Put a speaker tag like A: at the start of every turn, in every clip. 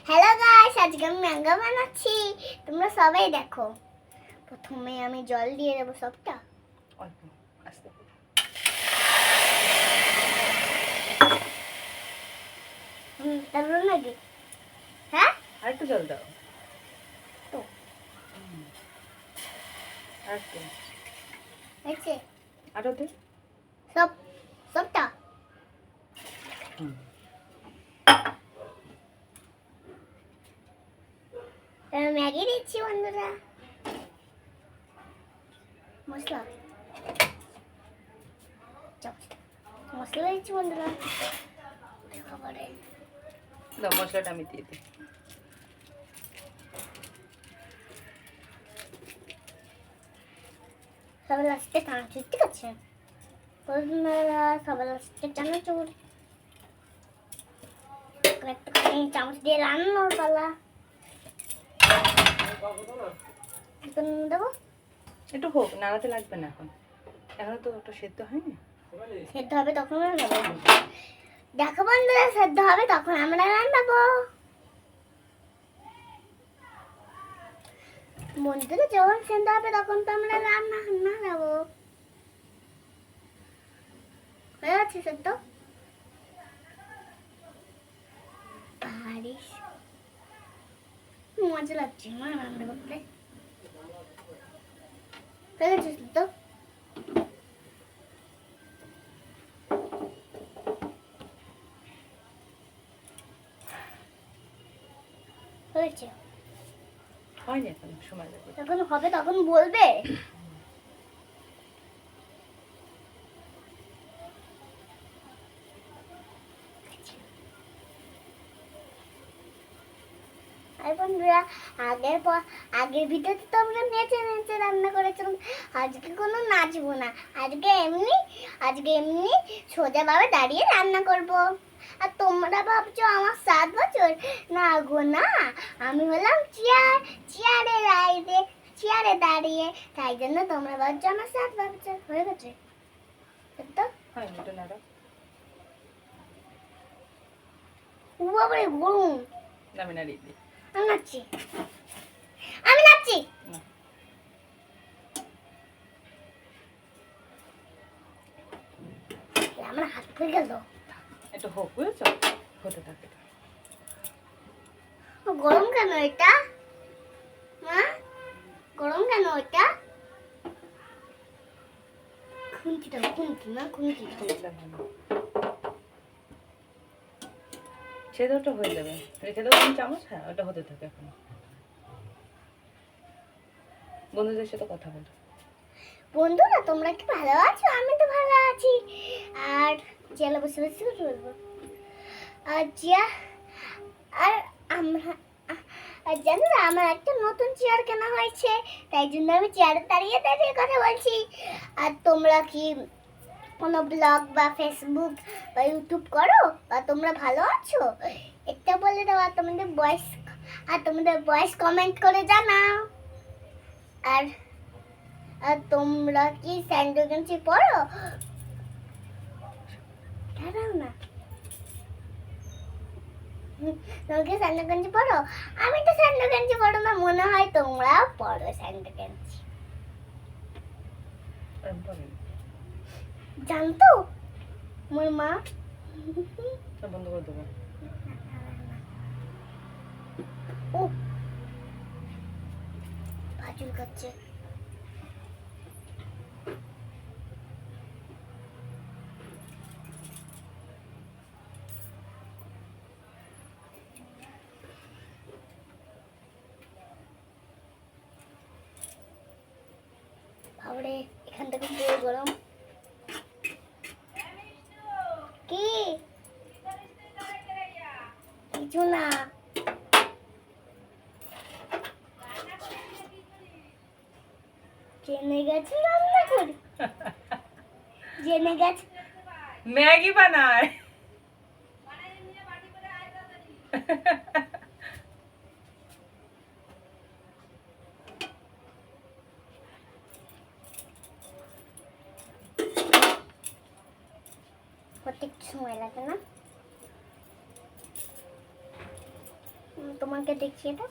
A: Hello guys, আজকে আমি mango বানাচ্ছি। তোমরা সবাই দেখো। প্রথমে আমি জল দিয়ে দেবো সবটা।
B: অল্প আস্তে করে।
A: তারপর নাকি? হ্যাঁ,
B: আর একটু জল দাও।
A: তো
B: আর একটু
A: হয়েছে
B: আরো দে।
A: সবটা। ম্যাগি দিচ্ছি বন্ধুরা। মশলা মশলা দিচ্ছি বন্ধুরা খাবারে।
B: দাও মশলাটা আমি দিয়ে দিই।
A: সবাই লাস্টে চানাচুর, ঠিক আছে? বন্ধুরা সবাই লাস্টে চানাচুর একটুখানি চামচ দিয়ে রান্নার পালা। দেবো
B: একটু হোক, নাড়াতে লাগবে না এখন। এখনো তো ওটা সেদ্ধ হয়নি।
A: সেদ্ধ হবে তখন রান্নাবো। দেখো বন্ধুরা, সেদ্ধ হবে তখন আমরা রান্নাবো। বন্ধুরা যখন সেদ্ধ হবে তখন তো আমরা রান্না যাবো। হয়ে যাচ্ছে সেদ্ধ। পারিস, মজা লাগছে মা রান্না করতে। হয়ে গেছে সেদ্ধ। হয়েছে,
B: হয়নি এখন, সময় লাগবে।
A: যখন হবে তখন বলবে। আর বন্ধুরা আগের ভিডিওতে তো আমরা নেচে নেচে রান্না করেছিলাম। আজকে কোনো নাচবো না, আজকে এমনি সোজাভাবে দাঁড়িয়ে রান্না করব। আর তোমরা ভাবছো আমার 7 বছর, না গো না, আমি হলাম চেয়ারে দাঁড়িয়ে, তাই জন্য তোমরা ভাবছো আমার 7 বছর হয়ে গেছে। তো
B: হয়নি, এটা নাড়া।
A: বাবারে গরম।
B: আমি নাড়িয়ে দিই।
A: আমি নাচছি।
B: না,
A: আমার হাত পুড়ে গেল।
B: একটু হোক, বুঝেছো? হতে থাকে।
A: গরম কেন এটা? মা, গরম কেন এটা? খুন্তি না খুন্তি।
B: সেদ্ধটা হয়ে যাবে, রেখে দাও 3 চামচ। হ্যাঁ, ওটা হতে থাকে এখন। বন্ধুদের সাথে কথা বলো।
A: বন্ধুরা তোমরা কি ভালো আছো? আমি তো ভালো আছি। আর জেলা বসে বসে কথা বলবো। আর আমরা আর জানো না, আমার একটা নতুন চেয়ার কেনা হয়েছে, তাই জন্য আমি চেয়ারে দাঁড়িয়ে দাঁড়িয়ে কথা বলছি। আর তোমরা কি কোনো ব্লগ বা ফেসবুক বা ইউটিউব করো, বা তোমরা ভালো আছো এটা বলে দাও। আর তোমাদের ভয়েস কমেন্ট করে জানাও। আর আর তোমরা কি স্যান্ডো গেঞ্জি পরো? দাঁড়াও না, তোমরা কি স্যান্ডো গেঞ্জি পরো? আমি তো স্যান্ডো গেঞ্জি পরো না, মনে হয় তোমরাও পরো স্যান্ডো গেঞ্জি। জানতো মোর মা।
B: বন্ধ করে দেবো।
A: ও ভাজুল খাচ্ছে। বাবারে, এখান থেকে পুরো গরম। কি কিছু না, জেনে গেছে রান্না করি। জেনে গেছে
B: ম্যাগি বানায়।
A: করতে একটু সময় লাগে না? তোমাকে দেখিয়ে দাও।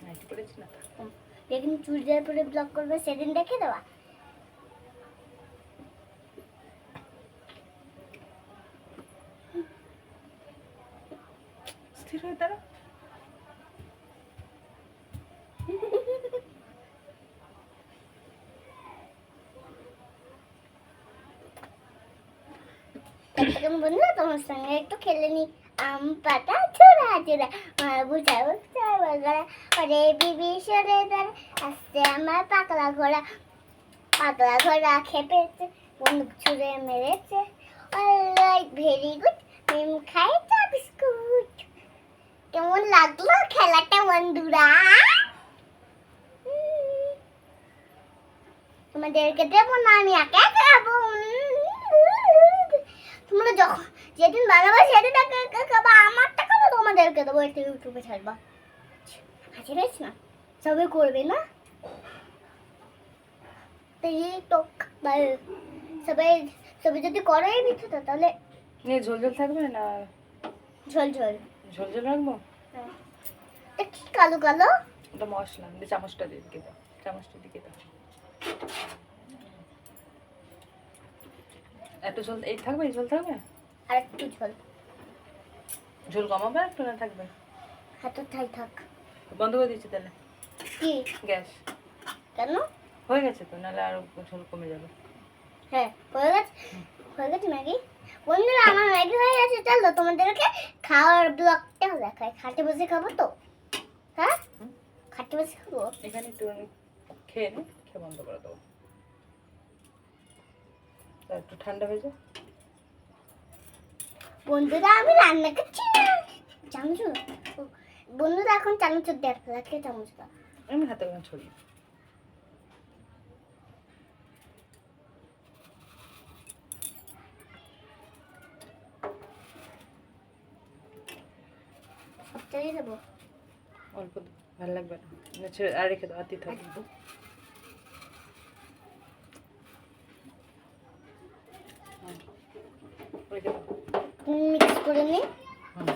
B: নাইটি পরেছি না তো।
A: যেদিন চুড়িদার পরে ব্লগ করবে সেদিন দেখে দেওয়া।
B: স্থির হয়ে দাঁড়া।
A: তখন বন্ধুরা তোমার সঙ্গে একটু খেলে নি। আম পাতা ছোড়া ছোড়া আমার বুঝা বুঝা বলগড়া ওরে বিবি সরে দাঁড়া আসছে আমার পাগলা ঘোড়া খেপেছে বন্দুক ছুঁড়ে মেরেছে। অলরাইট ভেরি গুড মিম খাই চা বিস্কুট। কেমন লাগলো খেলাটা বন্ধুরা? তোমাদেরকে দেবো না, আমি একা খাবো। তোমরা যখন যেদিন বানাবো সেদিন একা খাবো, আমার টাকা তো তোমাদেরকে দেবো, এটা ইউটিউবে ছাড়বা। হাসি পেয়েছ না? সবাই করবে না? টিকটক সবাই সবাই যদি করে এই ভিডিওটা তাহলে
B: নিয়ে ঝোল ঝোল থাকবে না?
A: ঝোল ঝোল।
B: ঝোল ঝোল রাখবো।
A: হ্যাঁ। এটা কি কালো কালো?
B: ওটা মশলা দিয়ে চামচটা দিয়ে দিকে দাও, চামচটা দিকে দাও। একটু ঝোল এই থাকবে, এই ঝোল থাকবে।
A: আর একটু ঝোল।
B: ঝোল কমাবে একটু না থাকবে?
A: হাতে ঠাই থাক।
B: বন্ধ করে দিচ্ছি তাহলে
A: কি
B: গ্যাস।
A: কেন?
B: হয়ে গেছে তো, নাহলে আরো ঝোল কমে যাবে।
A: হ্যাঁ হয়ে গেছে ম্যাগি। বন্ধুরা আমার ম্যাগি হয়ে গেছে, চলো তোমাদেরকে খাওয়ার ব্লগটা দেখাই। খাটে বসে খাবো তো? হ্যাঁ খাটে বসে খাবো।
B: এখানে একটু খেয়ে নি, খেয়ে বন্ধ করে দেবো। একটু ঠান্ডা হয়ে যায়।
A: বন্ধুরা আমি রান্না করছি না। চামচ বন্ধুরা এখন চামচ দেখ রাখে চামচটা।
B: আমি হাতে করে ছড়িয়ে
A: সবটাই দেবো।
B: অল্প দাও, ভালো লাগবে না। ছেড়ে আর রেখে দাও, আর দিতে হবে। রেখে দাও।
A: মিক্স করে নি।
B: হুম।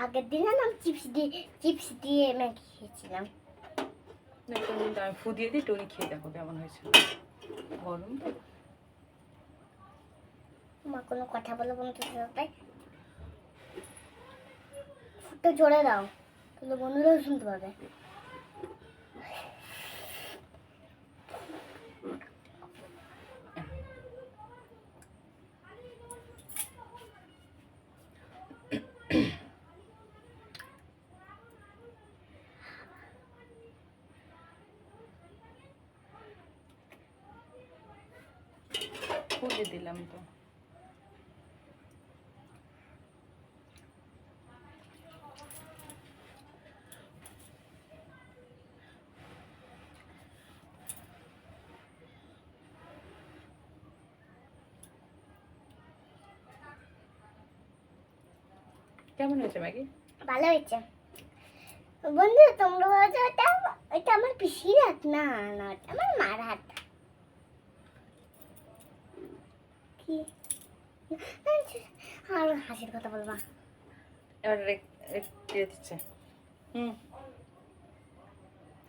A: আগের দিন না চিপস দিয়ে ম্যাগি খেয়েছিলাম।
B: আমি ফু দিয়ে দিই, টনি খেয়ে দেখো কেমন হয়েছে। গরম তো।
A: মা কোনো কথা বলে বন্ধুদের সাথে ফুটটা জোরে দাও, তাহলে বন্ধুরাও শুনতে পাবে।
B: ফু দিয়ে দিলাম তো। কেমন হয়েছে ম্যাগি?
A: ভালো হয়েছে। বন্ধু তোমরা বলছো এটা আমার পিসির হাত না, না ওটা আমার মার হাত। কি আর হাসির কথা বলবা?
B: এবার রেখে দিচ্ছে। হুম,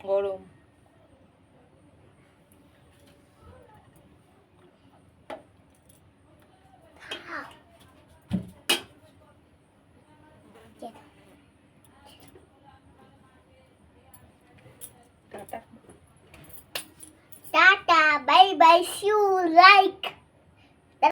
B: গরম। Tata.
A: Tata bye bye, see you like